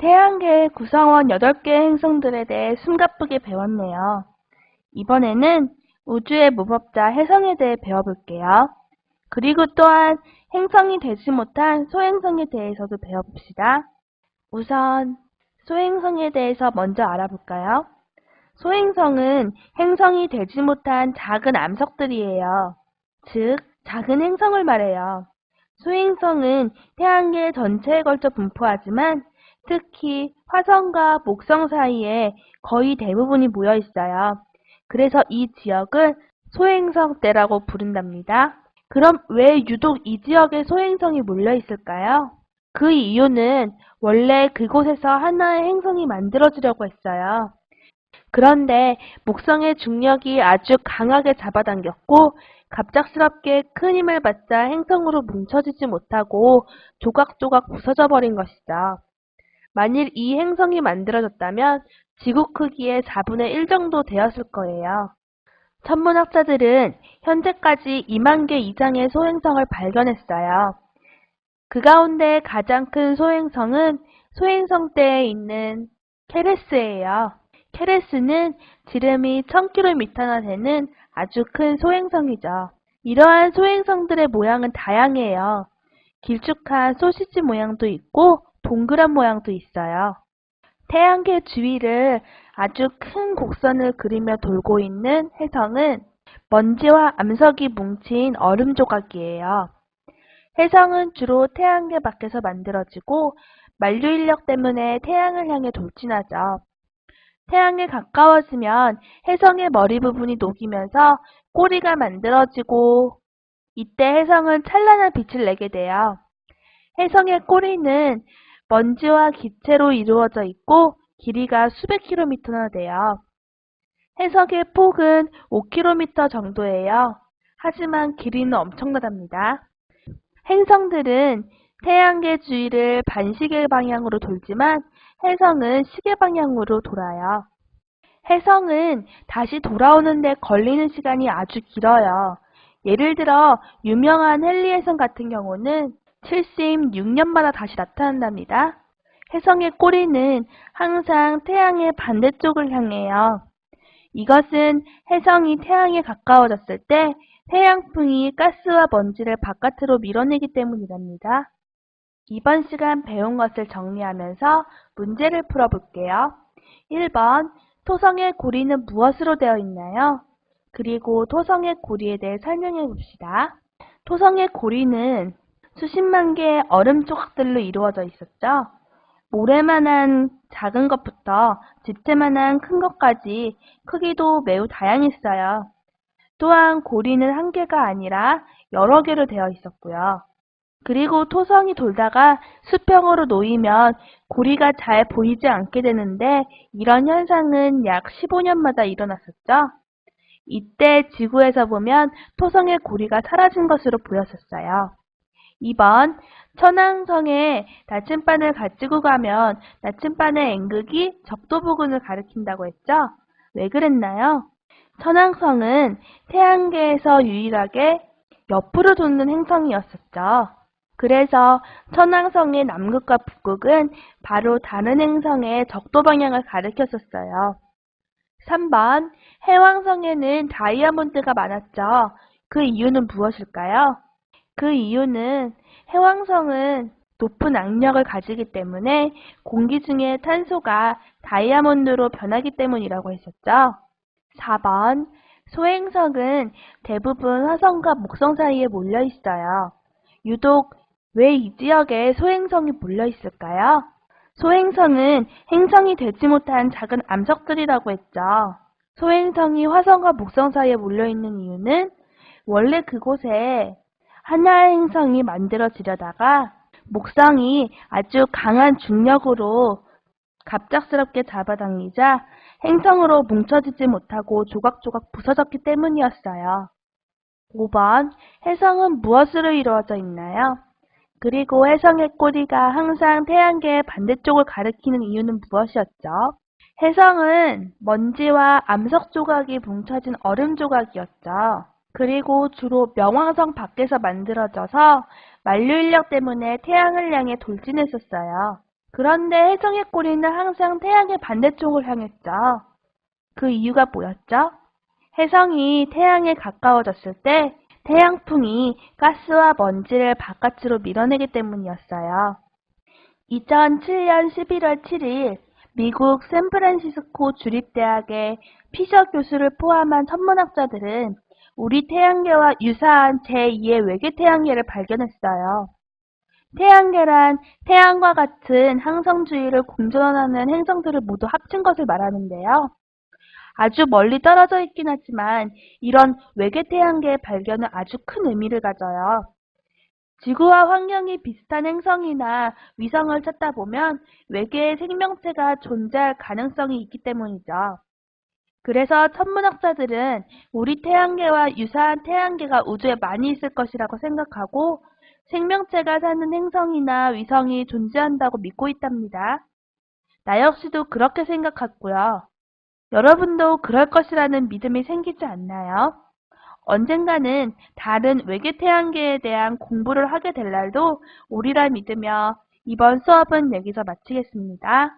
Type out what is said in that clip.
태양계의 구성원 8개의 행성들에 대해 숨가쁘게 배웠네요. 이번에는 우주의 무법자 혜성에 대해 배워볼게요. 그리고 또한 행성이 되지 못한 소행성에 대해서도 배워봅시다. 우선 소행성에 대해서 먼저 알아볼까요? 소행성은 행성이 되지 못한 작은 암석들이에요. 즉, 작은 행성을 말해요. 소행성은 태양계 전체에 걸쳐 분포하지만 특히 화성과 목성 사이에 거의 대부분이 모여 있어요. 그래서 이 지역을 소행성대라고 부른답니다. 그럼 왜 유독 이 지역에 소행성이 몰려 있을까요? 그 이유는 원래 그곳에서 하나의 행성이 만들어지려고 했어요. 그런데 목성의 중력이 아주 강하게 잡아당겼고 갑작스럽게 큰 힘을 받자 행성으로 뭉쳐지지 못하고 조각조각 부서져 버린 것이죠. 만일 이 행성이 만들어졌다면 지구 크기의 4분의 1 정도 되었을 거예요. 천문학자들은 현재까지 2만 개 이상의 소행성을 발견했어요. 그 가운데 가장 큰 소행성은 소행성대에 있는 케레스예요. 케레스는 지름이 1000km나 되는 아주 큰 소행성이죠. 이러한 소행성들의 모양은 다양해요. 길쭉한 소시지 모양도 있고 동그란 모양도 있어요. 태양계 주위를 아주 큰 곡선을 그리며 돌고 있는 혜성은 먼지와 암석이 뭉친 얼음 조각이에요. 혜성은 주로 태양계 밖에서 만들어지고 만류 인력 때문에 태양을 향해 돌진하죠. 태양에 가까워지면 혜성의 머리 부분이 녹이면서 꼬리가 만들어지고 이때 혜성은 찬란한 빛을 내게 돼요. 혜성의 꼬리는 먼지와 기체로 이루어져 있고 길이가 수백 킬로미터나 돼요. 혜성의 폭은 5km 정도예요. 하지만 길이는 엄청나답니다. 행성들은 태양계 주위를 반시계 방향으로 돌지만 혜성은 시계 방향으로 돌아요. 혜성은 다시 돌아오는 데 걸리는 시간이 아주 길어요. 예를 들어 유명한 헨리 혜성 같은 경우는 76년마다 다시 나타난답니다. 혜성의 꼬리는 항상 태양의 반대쪽을 향해요. 이것은 혜성이 태양에 가까워졌을 때 태양풍이 가스와 먼지를 바깥으로 밀어내기 때문이랍니다. 이번 시간 배운 것을 정리하면서 문제를 풀어볼게요. 1번, 토성의 고리는 무엇으로 되어 있나요? 그리고 토성의 고리에 대해 설명해 봅시다. 토성의 고리는 수십만 개의 얼음 조각들로 이루어져 있었죠. 모래만한 작은 것부터 집채만한 큰 것까지 크기도 매우 다양했어요. 또한 고리는 한 개가 아니라 여러 개로 되어 있었고요. 그리고 토성이 돌다가 수평으로 놓이면 고리가 잘 보이지 않게 되는데 이런 현상은 약 15년마다 일어났었죠. 이때 지구에서 보면 토성의 고리가 사라진 것으로 보였었어요. 2번, 천왕성에 나침반을 가지고 가면 나침반의 N극이 적도 부근을 가리킨다고 했죠? 왜 그랬나요? 천왕성은 태양계에서 유일하게 옆으로 도는 행성이었었죠. 그래서 천왕성의 남극과 북극은 바로 다른 행성의 적도 방향을 가리켰었어요. 3번, 해왕성에는 다이아몬드가 많았죠. 그 이유는 무엇일까요? 그 이유는 해왕성은 높은 악력을 가지기 때문에 공기 중에 탄소가 다이아몬드로 변하기 때문이라고 했었죠. 4번, 소행성은 대부분 화성과 목성 사이에 몰려 있어요. 유독 왜 이 지역에 소행성이 몰려 있을까요? 소행성은 행성이 되지 못한 작은 암석들이라고 했죠. 소행성이 화성과 목성 사이에 몰려 있는 이유는 원래 그곳에 하나의 행성이 만들어지려다가 목성이 아주 강한 중력으로 갑작스럽게 잡아당기자 행성으로 뭉쳐지지 못하고 조각조각 부서졌기 때문이었어요. 5번, 혜성은 무엇으로 이루어져 있나요? 그리고 혜성의 꼬리가 항상 태양계의 반대쪽을 가리키는 이유는 무엇이었죠? 혜성은 먼지와 암석 조각이 뭉쳐진 얼음 조각이었죠. 그리고 주로 명왕성 밖에서 만들어져서 만류 인력 때문에 태양을 향해 돌진했었어요. 그런데 혜성의 꼬리는 항상 태양의 반대쪽을 향했죠. 그 이유가 뭐였죠? 혜성이 태양에 가까워졌을 때 태양풍이 가스와 먼지를 바깥으로 밀어내기 때문이었어요. 2007년 11월 7일 미국 샌프란시스코 주립대학의 피셔 교수를 포함한 천문학자들은 우리 태양계와 유사한 제2의 외계 태양계를 발견했어요. 태양계란 태양과 같은 항성 주위를 공전하는 행성들을 모두 합친 것을 말하는데요. 아주 멀리 떨어져 있긴 하지만 이런 외계 태양계의 발견은 아주 큰 의미를 가져요. 지구와 환경이 비슷한 행성이나 위성을 찾다 보면 외계의 생명체가 존재할 가능성이 있기 때문이죠. 그래서 천문학자들은 우리 태양계와 유사한 태양계가 우주에 많이 있을 것이라고 생각하고 생명체가 사는 행성이나 위성이 존재한다고 믿고 있답니다. 나 역시도 그렇게 생각했고요. 여러분도 그럴 것이라는 믿음이 생기지 않나요? 언젠가는 다른 외계 태양계에 대한 공부를 하게 될 날도 오리라 믿으며 이번 수업은 여기서 마치겠습니다.